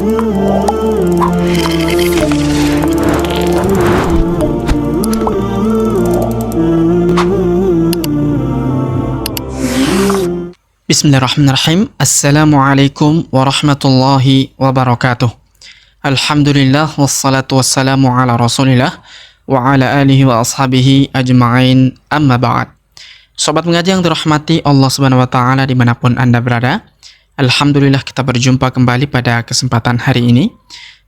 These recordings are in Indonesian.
Bismillahirrahmanirrahim. Assalamualaikum warahmatullahi wabarakatuh. Alhamdulillah wassalatu wassalamu ala rasulillah wa ala alihi wa ashabihi ajma'in, amma ba'd. Sobat mengaji yang dirahmati Allah subhanahu wa ta'ala dimanapun Anda berada, Alhamdulillah kita berjumpa kembali pada kesempatan hari ini,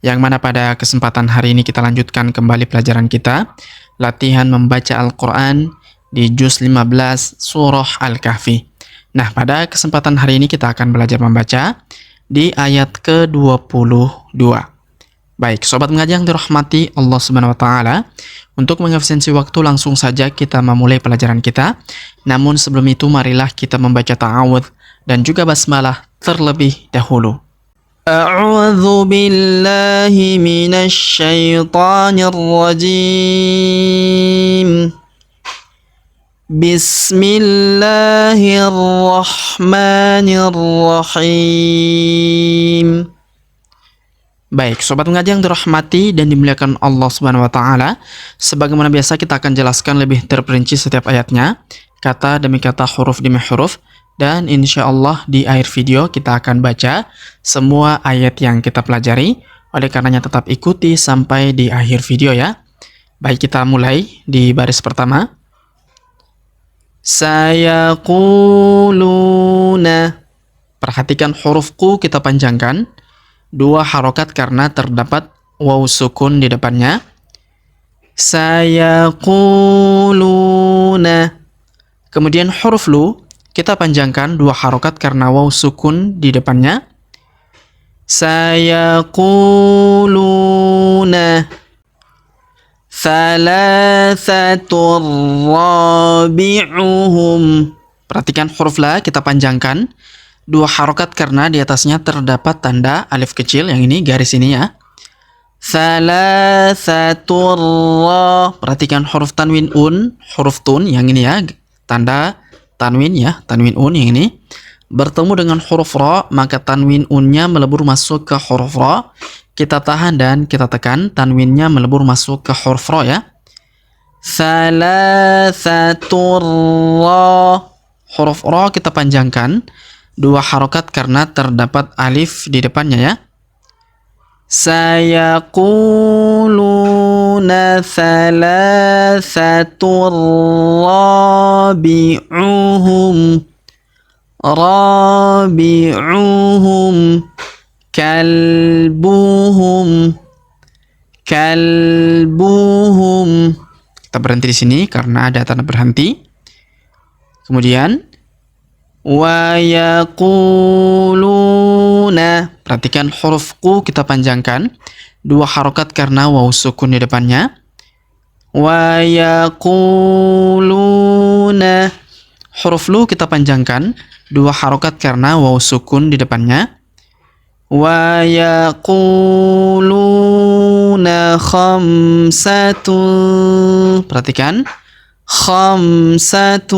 yang mana pada kesempatan hari ini kita lanjutkan kembali pelajaran kita, latihan membaca Al-Quran di juz 15 surah Al-Kahfi. Nah, pada kesempatan hari ini kita akan belajar membaca di ayat ke-22. Baik, sobat mengaji yang dirahmati Allah Subhanahu wa taala, untuk mengefisiensi waktu langsung saja kita memulai pelajaran kita. Namun sebelum itu marilah kita membaca ta'awudz dan juga basmalah terlebih dahulu. A'udzu billahi minasy syaithanir rajim. Bismillahirrahmanirrahim. Baik, sobat mengaji yang dirahmati dan dimuliakan Allah Subhanahu wa taala, sebagaimana biasa kita akan jelaskan lebih terperinci setiap ayatnya, kata demi kata, huruf demi huruf, dan insya Allah di akhir video kita akan baca semua ayat yang kita pelajari. Oleh karenanya tetap ikuti sampai di akhir video ya. Baik, kita mulai di baris pertama. Sayaquluna. Perhatikan huruf ku kita panjangkan, 2 harokat karena terdapat waw sukun di depannya. Sayaquluna. Kemudian huruf lu kita panjangkan, 2 harokat karena waw sukun di depannya. Sayaquluna thalathatur rabi'uhum. Perhatikan huruf la kita panjangkan, 2 harokat karena di atasnya terdapat tanda alif kecil, yang ini garis ini ya. Thalathatur ra. Perhatikan huruf tanwin huruf tun yang ini ya, tanda tanwin ya, tanwin yang ini bertemu dengan huruf ra, maka tanwin unnya melebur masuk ke huruf ra. Kita tahan dan kita tekan, tanwinnya melebur masuk ke huruf ra ya. Thalathatur ra. Huruf ra kita panjangkan, 2 harokat karena terdapat alif di depannya ya. Sayaquluna thalathatur rabi'uhum. Rabi'uhum kalbuhum. Kita berhenti di sini karena ada tanda berhenti. Kemudian wa yaquluna. Perhatikan huruf ku kita panjangkan, 2 harokat karena waw sukun di depannya. Wa yaquluna. Huruf lu kita panjangkan, 2 harokat karena waw sukun di depannya. Wa yaquluna khamsatun. Perhatikan khamsatun,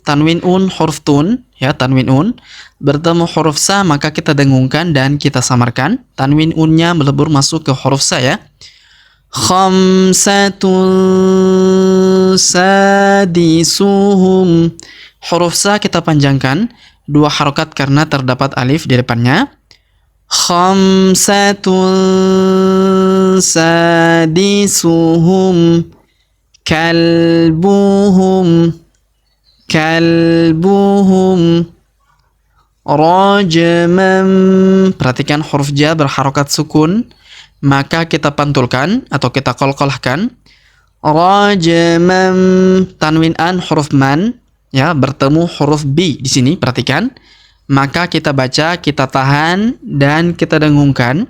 tanwin huruf tun ya, tanwin bertemu huruf sa, maka kita dengungkan dan kita samarkan, tanwin unnya melebur masuk ke huruf sa ya. Khamsatun sadisuhum. Huruf sa kita panjangkan, 2 harokat karena terdapat alif di depannya. Khamsatun sadisuhum kalbuhum rajman. Perhatikan huruf ja berharokat sukun, maka kita pantulkan atau kita qalqalahkan. Rajman, tanwin huruf man ya, bertemu huruf b di sini, perhatikan, maka kita baca, kita tahan dan kita dengungkan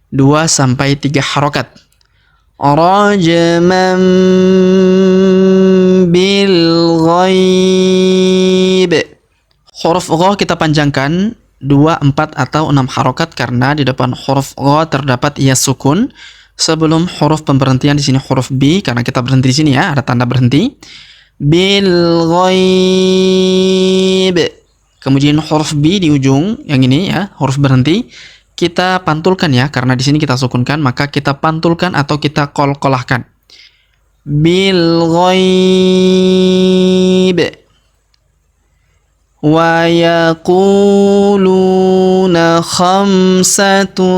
2-3 harokat. Rajman bil ghaib. Huruf gha kita panjangkan, 2, 4 atau 6 harokat karena di depan huruf gha terdapat ia sukun. Sebelum huruf pemberhentian di sini huruf b, karena kita berhenti di sini ya, ada tanda berhenti. Bil ghaib. Kemudian huruf b di ujung yang ini ya, huruf berhenti, kita pantulkan ya, karena di sini kita sukunkan, maka kita pantulkan atau kita qalqalahkan. Bil ghaib. Wa yaquluna khamsatun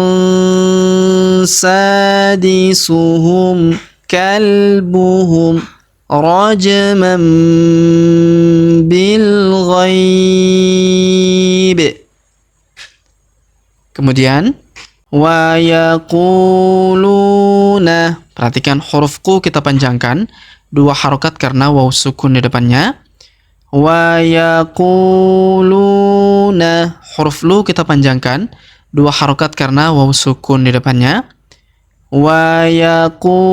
sadisuhum kalbuhum rajman bil ghaib. Kemudian wa yaquluna, perhatikan huruf ku kita panjangkan, 2 harokat karena waw sukun di depannya. Wa yaquluna, huruf lu kita panjangkan, 2 harokat karena waw sukun di depannya. Wa yaquluna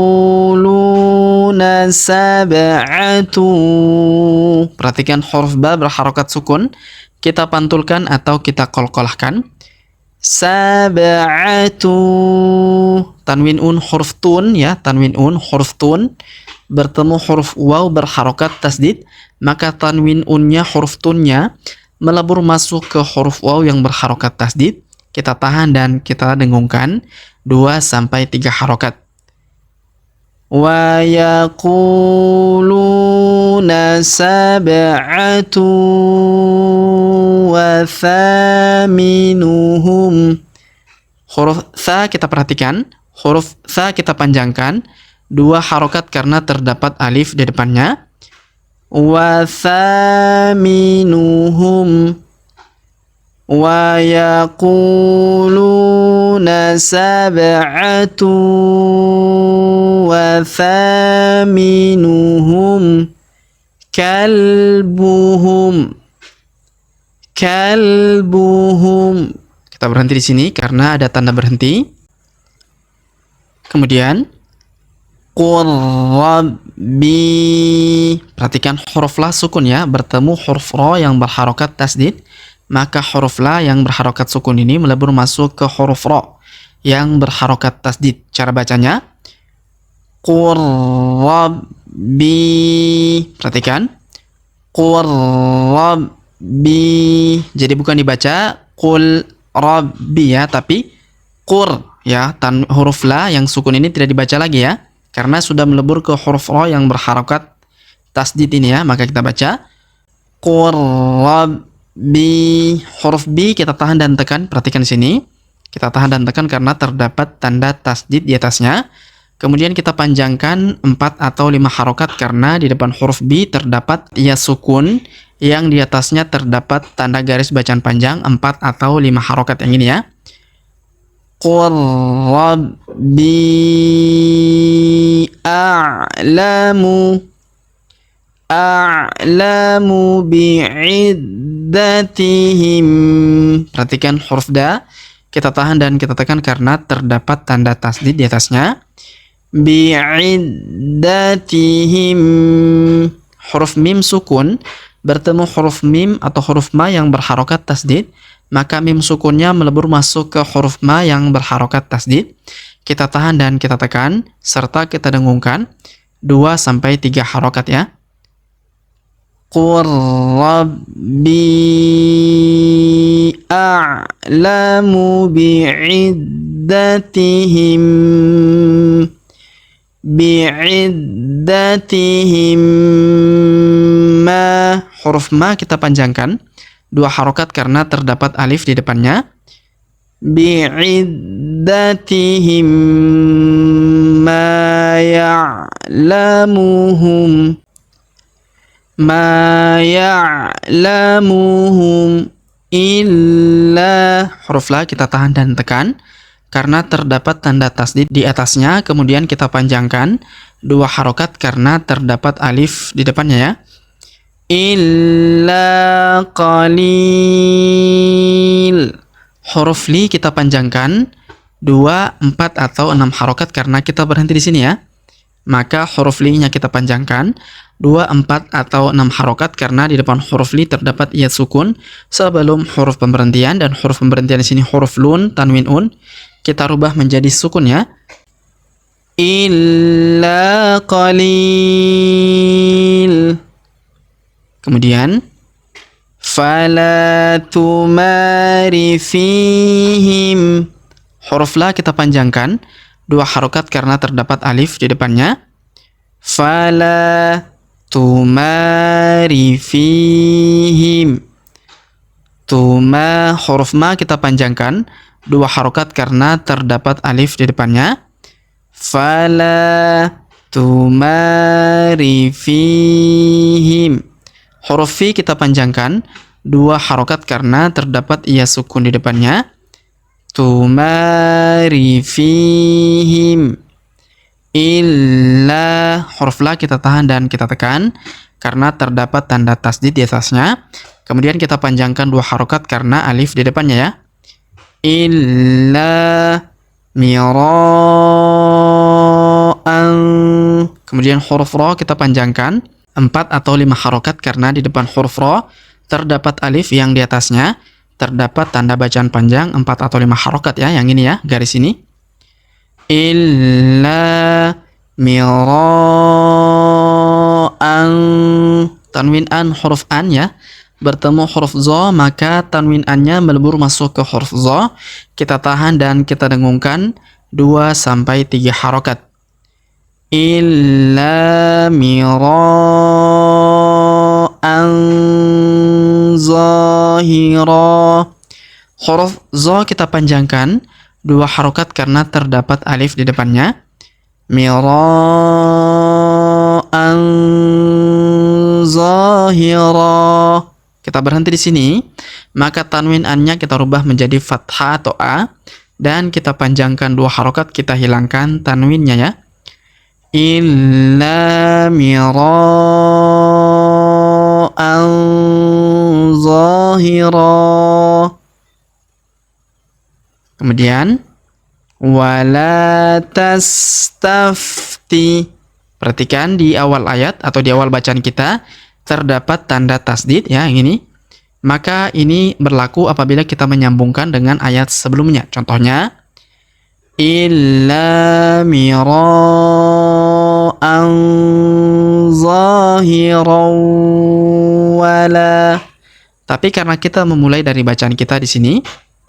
sab'atu, perhatikan huruf ba berharokat sukun, kita pantulkan atau kita qalqalahkan. Sab'atu, tanwin huruf tun ya, tanwin huruf tun bertemu huruf waw berharokat tasdid, maka tanwin unnya huruf tunnya melebur masuk ke huruf waw yang berharokat tasdid. Kita tahan dan kita dengungkan 2-3 harokat. Wa yaquluna sab'atu wa thaminuhum. Huruf tha kita perhatikan, huruf tha kita panjangkan, 2 harokat karena terdapat alif di depannya. Wa thaminuhum. Wa yaquluna sab'atu wa thaminuhum kalbuhum. Kalbuhum. Kita berhenti di sini karena ada tanda berhenti. Kemudian qur rabbi, perhatikan huruf la sukun ya, bertemu huruf ro yang berharokat tasdid, maka huruf la yang berharokat sukun ini melebur masuk ke huruf ro yang berharokat tasdid. Cara bacanya qur rabbi, perhatikan qur rabbi, jadi bukan dibaca qul rabbi ya, tapi qur ya, huruf la yang sukun ini tidak dibaca lagi ya, karena sudah melebur ke huruf ro yang berharokat tasdid ini ya, maka kita baca qur rabbi. Huruf B kita tahan dan tekan, perhatikan di sini. Kita tahan dan tekan karena terdapat tanda tasdid di atasnya. Kemudian kita panjangkan 4 atau 5 harokat karena di depan huruf B terdapat ya sukun yang di atasnya terdapat tanda garis bacaan panjang 4 atau 5 harokat yang ini ya. Qur rabbi a'lamu. A'lamu bi'iddatihim. Perhatikan huruf da kita tahan dan kita tekan karena terdapat tanda tasdid di atasnya. Bi'iddatihim. Huruf mim sukun bertemu huruf mim atau huruf ma yang berharokat tasdid, maka mim sukunnya melebur masuk ke huruf ma yang berharokat tasdid. Kita tahan dan kita tekan serta kita dengungkan 2-3 harokat ya. Qur rabbi a'lamu bi'iddatihim. Bi'iddatihim ma. Huruf ma kita panjangkan 2 harokat karena terdapat alif di depannya. Bi'iddatihim ma ya'lamuhum. Ma ya'lamuhum illa. Huruf la kita tahan dan tekan karena terdapat tanda tasdid di atasnya. Kemudian kita panjangkan 2 harokat karena terdapat alif di depannya ya. Illa qalil. Huruf li kita panjangkan 2, 4 atau 6 harokat karena kita berhenti di sini ya. Maka huruf li-nya kita panjangkan 2, 4 atau 6 harokat karena di depan huruf li terdapat ia sukun sebelum huruf pemberhentian, dan huruf pemberhentian di sini huruf lun, tanwin un, kita rubah menjadi sukun ya. Illa qalil. Kemudian fala tumari fihim. Huruf la kita panjangkan 2 harokat karena terdapat alif di depannya. Fala tumari fihim. Huruf ma kita panjangkan 2 harokat karena terdapat alif di depannya. Fala tumari fihim. Huruf fi kita panjangkan 2 harokat karena terdapat ia sukun di depannya. Tumari fihim. Illa, huruf la kita tahan dan kita tekan karena terdapat tanda tasdid di atasnya. Kemudian kita panjangkan 2 harokat karena alif di depannya ya. Illa mira'an. Kemudian huruf ro kita panjangkan 4 atau 5 harokat karena di depan huruf ro terdapat alif yang di atasnya terdapat tanda bacaan panjang 4 atau 5 harokat ya, yang ini ya, garis ini. Illa mira'an. Tanwin an huruf an ya, bertemu huruf zo maka tanwin annya melebur masuk ke huruf zo. Kita tahan dan kita dengungkan 2 sampai 3 harokat. Illa mira'an zahira. Huruf zo kita panjangkan 2 harokat karena terdapat alif di depannya. Mira'an zahira. Kita berhenti di sini, maka tanwin annya kita rubah menjadi fathah atau a dan kita panjangkan 2 harokat, kita hilangkan tanwinnya ya. Illa mira'an zahira. Kemudian wala tastafti. Perhatikan di awal ayat atau di awal bacaan kita terdapat tanda tasdid ya, yang ini. Maka ini berlaku apabila kita menyambungkan dengan ayat sebelumnya. Contohnya illa mira'an zahiran wala. Tapi karena kita memulai dari bacaan kita di sini,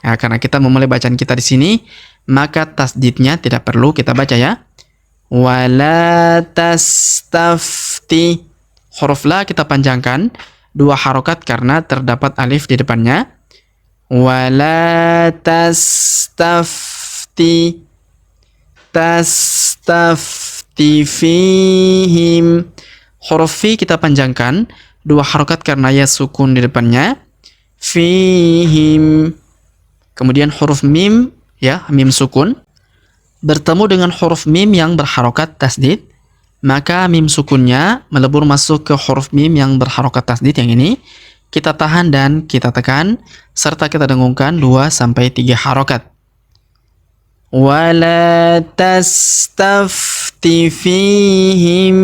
ya, karena kita memulai bacaan kita di sini, maka tasdidnya tidak perlu kita baca ya. Wala tastafti. Huruf la kita panjangkan 2 harokat karena terdapat alif di depannya. Wala tastafti. Tastafti fihim. Huruf fi kita panjangkan 2 harokat karena ya sukun di depannya. Fihim. Kemudian huruf mim ya, mim sukun bertemu dengan huruf mim yang berharokat tasdid, maka mim sukunnya melebur masuk ke huruf mim yang berharokat tasdid, yang ini. Kita tahan dan kita tekan serta kita dengungkan 2 sampai 3 harokat. Wala tastafti fihim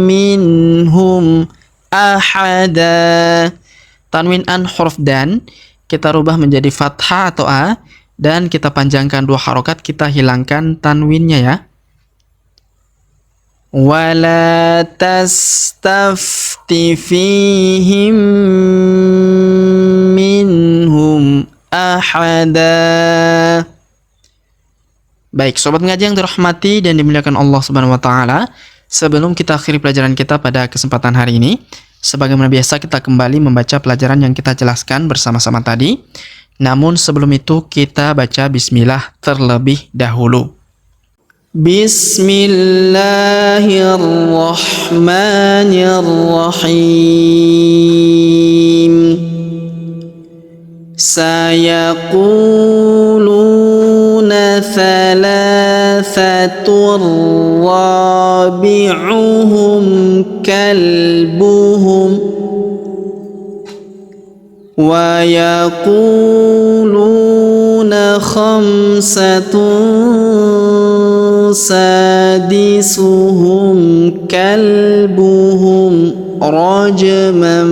minhum ahada. Tanwin an huruf dan kita rubah menjadi fathah atau a dan kita panjangkan 2 harokat, kita hilangkan tanwinnya ya. Wala tastafti fihim minhum ahada. Baik, sobat ngaji yang dirahmati dan dimuliakan Allah Subhanahu wa taala, sebelum kita akhiri pelajaran kita pada kesempatan hari ini, sebagaimana biasa kita kembali membaca pelajaran yang kita jelaskan bersama-sama tadi. Namun sebelum itu kita baca bismillah terlebih dahulu. Bismillahirrahmanirrahim. Sayaquluna thalathatur rabi'uhum kalbuhum wa yaquluna khamsatun sadisuhum kalbuhum rajman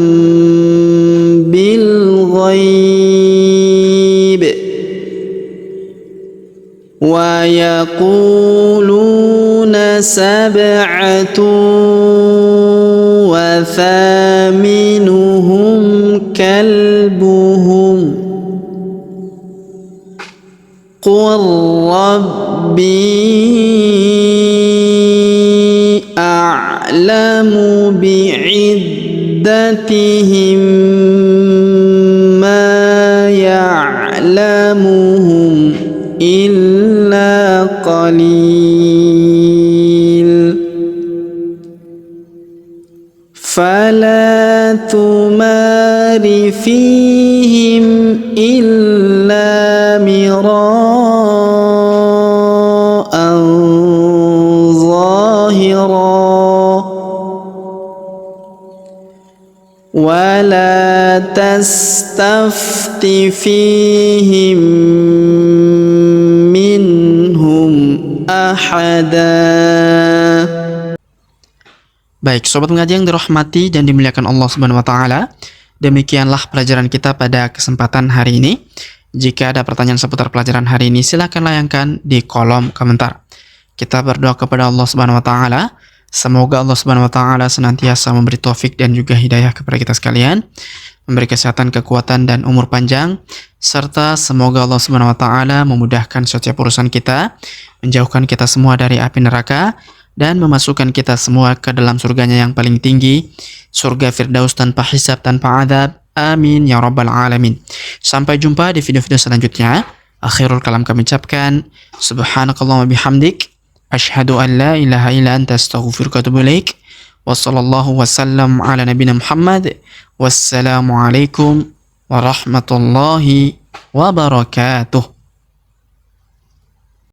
bil ghaib wa yaquluna sab'atun wa thaminuhum kalbuhum qul rabbi a'lamu bi'iddatihim ma ya'lamuhum illa qalil fala tumari fihim illa mira'an zahira wala tastafti fihim minhum ahada. Baik, sobat mengaji yang dirahmati dan dimuliakan Allah Subhanahu wa taala, demikianlah pelajaran kita pada kesempatan hari ini. Jika ada pertanyaan seputar pelajaran hari ini, silakan layangkan di kolom komentar. Kita berdoa kepada Allah Subhanahu wa taala, semoga Allah Subhanahu wa taala senantiasa memberi taufik dan juga hidayah kepada kita sekalian, memberi kesehatan, kekuatan dan umur panjang, serta semoga Allah Subhanahu wa taala memudahkan setiap urusan kita, menjauhkan kita semua dari api neraka, dan memasukkan kita semua ke dalam surganya yang paling tinggi, surga Firdaus tanpa hisab, tanpa adab. Amin ya rabbal alamin. Sampai jumpa di video-video selanjutnya. Akhirul kalam kami ucapkan, subhanakallahumma bihamdik, asyhadu an la ilaha illa anta astaghfiruka wa atubu ilaik. Wa sallallahu wasallam ala nabiyina Muhammad. Wassalamualaikum warahmatullahi wabarakatuh.